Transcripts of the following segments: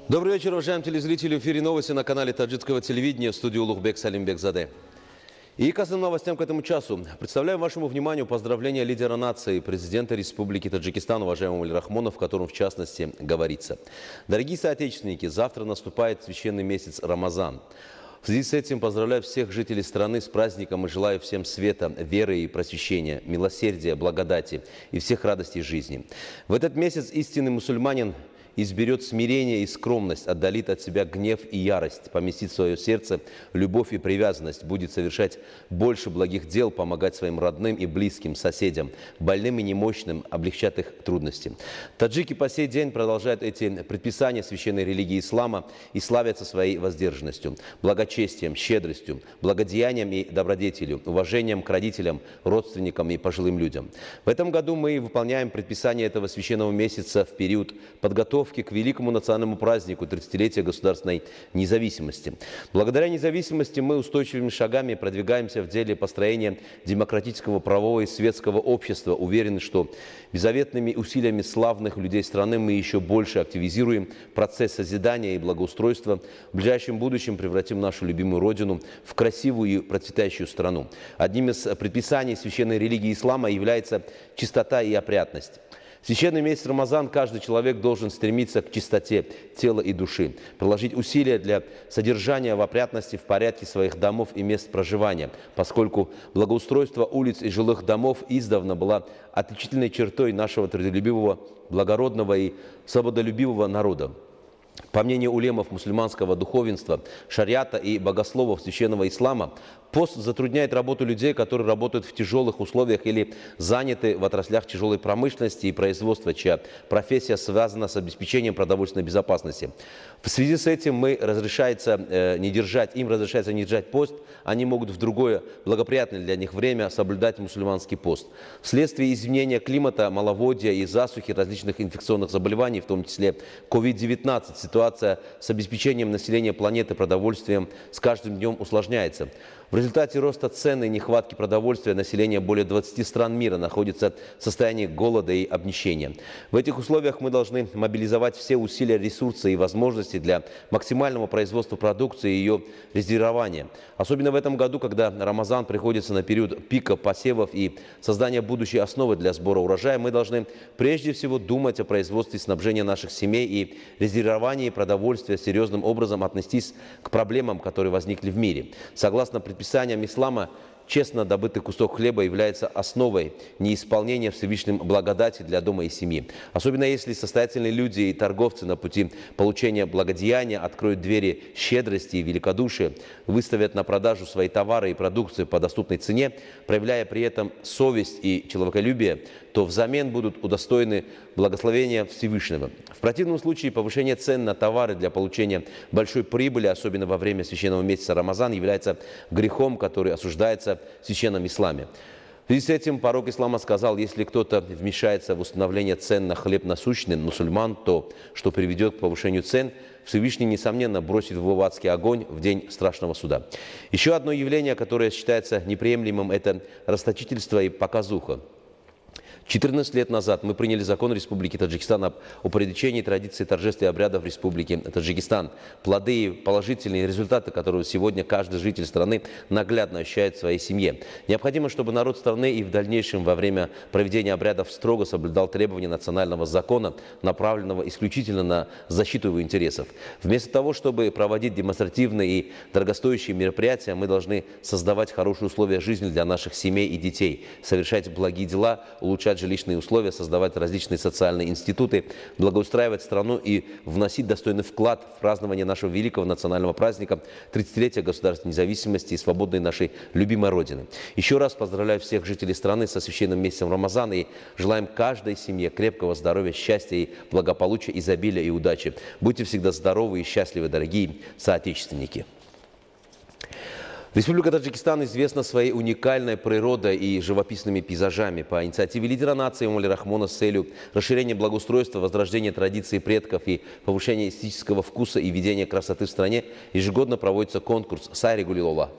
Добрый вечер, уважаемые телезрители. В эфире новости на канале таджикского телевидения, в студии Улугбек Салимбекзаде. И к основным новостям к этому часу. Представляем вашему вниманию поздравления лидера нации, президента Республики Таджикистан, уважаемого Эмомали Рахмона, в котором в частности говорится. Дорогие соотечественники, завтра наступает священный месяц Рамазан. В связи с этим поздравляю всех жителей страны с праздником и желаю всем света, веры и просвещения, милосердия, благодати и всех радостей жизни. В этот месяц истинный мусульманин изберет смирение и скромность, отдалит от себя гнев и ярость, поместит в свое сердце любовь и привязанность, будет совершать больше благих дел, помогать своим родным и близким, соседям, больным и немощным, облегчать их трудности. Таджики по сей день продолжают эти предписания священной религии ислама и славятся своей воздержанностью, благочестием, щедростью, благодеянием и добродетелью, уважением к родителям, родственникам и пожилым людям. В этом году мы выполняем предписания этого священного месяца в период подготовки к великому национальному празднику 30-летия государственной независимости. Благодаря независимости мы устойчивыми шагами продвигаемся в деле построения демократического, правового и светского общества. Уверены, что беззаветными усилиями славных людей страны мы еще больше активизируем процесс созидания и благоустройства. В ближайшем будущем превратим нашу любимую родину в красивую и процветающую страну. Одним из предписаний священной религии ислама является чистота и опрятность. В священный месяц Рамазан каждый человек должен стремиться к чистоте тела и души, приложить усилия для содержания в опрятности, в порядке своих домов и мест проживания, поскольку благоустройство улиц и жилых домов издавна было отличительной чертой нашего трудолюбивого, благородного и свободолюбивого народа. По мнению улемов мусульманского духовенства, шариата и богословов священного ислама, пост затрудняет работу людей, которые работают в тяжелых условиях или заняты в отраслях тяжелой промышленности и производства, чья профессия связана с обеспечением продовольственной безопасности. В связи с этим им разрешается не держать пост, они могут в другое благоприятное для них время соблюдать мусульманский пост. Вследствие изменения климата, маловодья и засухи различных инфекционных заболеваний, в том числе COVID-19, ситуация с обеспечением населения планеты продовольствием с каждым днем усложняется. В результате роста цен и нехватки продовольствия население более 20 стран мира находится в состоянии голода и обнищения. В этих условиях мы должны мобилизовать все усилия, ресурсы и возможности для максимального производства продукции и ее резервирования. Особенно в этом году, когда Рамазан приходится на период пика посевов и создания будущей основы для сбора урожая, мы должны прежде всего думать о производстве и снабжении наших семей и резервировании продовольствия, серьезным образом отнестись к проблемам, которые возникли в мире. Согласно предписаниям ислама, честно добытый кусок хлеба является основой неисполнения Всевышним благодати для дома и семьи. Особенно если состоятельные люди и торговцы на пути получения благодеяния откроют двери щедрости и великодушия, выставят на продажу свои товары и продукцию по доступной цене, проявляя при этом совесть и человеколюбие, то взамен будут удостоены благословения Всевышнего. В противном случае повышение цен на товары для получения большой прибыли, особенно во время священного месяца Рамазан, является грехом, который осуждается в священном исламе. В связи с этим пророк ислама сказал, если кто-то вмешается в установление цен на хлеб насущный мусульман, то, что приведет к повышению цен, Всевышний, несомненно, бросит его в адский огонь в день страшного суда. Еще одно явление, которое считается неприемлемым, это расточительство и показуха. 14 лет назад мы приняли закон Республики Таджикистан об упорядочении традиций торжеств и обрядов Республики Таджикистан. Плоды и положительные результаты, которые сегодня каждый житель страны наглядно ощущает в своей семье. Необходимо, чтобы народ страны и в дальнейшем во время проведения обрядов строго соблюдал требования национального закона, направленного исключительно на защиту его интересов. Вместо того, чтобы проводить демонстративные и дорогостоящие мероприятия, мы должны создавать хорошие условия жизни для наших семей и детей, совершать благие дела, улучшать жилищные условия, создавать различные социальные институты, благоустраивать страну и вносить достойный вклад в празднование нашего великого национального праздника 30-летия государственной независимости и свободной нашей любимой Родины. Еще раз поздравляю всех жителей страны со священным месяцем Рамазана и желаем каждой семье крепкого здоровья, счастья и благополучия, изобилия и удачи. Будьте всегда здоровы и счастливы, дорогие соотечественники. Республика Таджикистан известна своей уникальной природой и живописными пейзажами. По инициативе лидера нации Эмомали Рахмона с целью расширения благоустройства, возрождения традиций предков и повышения эстетического вкуса и ведения красоты в стране ежегодно проводится конкурс «Сайри Гулилола».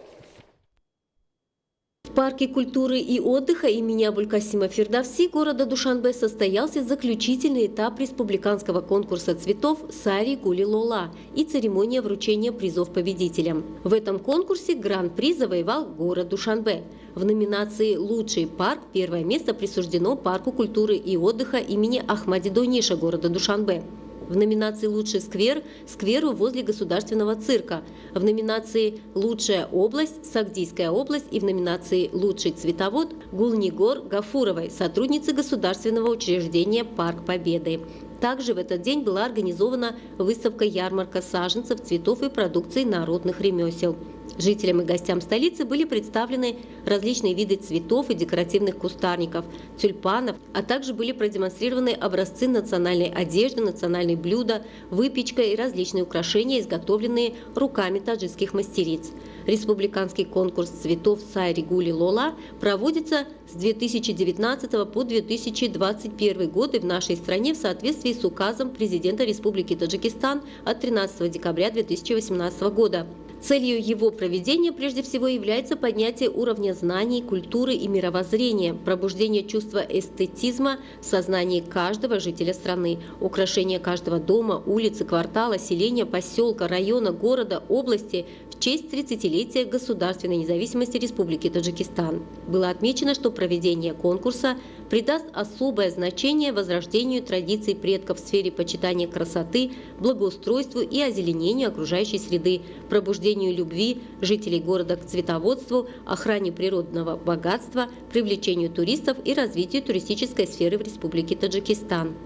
В парке культуры и отдыха имени Абулькасима Фирдавси города Душанбе состоялся заключительный этап республиканского конкурса цветов «Сари Гули Лола» и церемония вручения призов победителям. В этом конкурсе гран-при завоевал город Душанбе. В номинации «Лучший парк» первое место присуждено парку культуры и отдыха имени Ахмади Дойниша города Душанбе. В номинации «Лучший сквер» – скверу возле государственного цирка. В номинации «Лучшая область» – Сагдийская область. И в номинации «Лучший цветовод» – Гулнигор Гафуровой, сотрудницы государственного учреждения «Парк Победы». Также в этот день была организована выставка-ярмарка саженцев, цветов и продукции народных ремесел. Жителям и гостям столицы были представлены различные виды цветов и декоративных кустарников, тюльпанов, а также были продемонстрированы образцы национальной одежды, национальные блюда, выпечка и различные украшения, изготовленные руками таджикских мастериц. Республиканский конкурс цветов «Сари Гули Лола» проводится с 2019 по 2021 годы в нашей стране в соответствии с указом президента Республики Таджикистан от 13 декабря 2018 года. Целью его проведения прежде всего является поднятие уровня знаний, культуры и мировоззрения, пробуждение чувства эстетизма в сознании каждого жителя страны, украшение каждого дома, улицы, квартала, селения, поселка, района, города, области в честь 30-летия государственной независимости Республики Таджикистан. Было отмечено, что проведение конкурса придаст особое значение возрождению традиций предков в сфере почитания красоты, благоустройству и озеленению окружающей среды, пробуждению любви жителей города к цветоводству, охране природного богатства, привлечению туристов и развитию туристической сферы в Республике Таджикистан.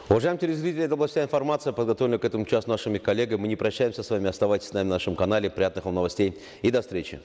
Уважаемые телезрители, это была вся информация, подготовленная к этому часу нашими коллегами. Мы не прощаемся с вами, оставайтесь с нами на нашем канале. Приятных вам новостей и до встречи.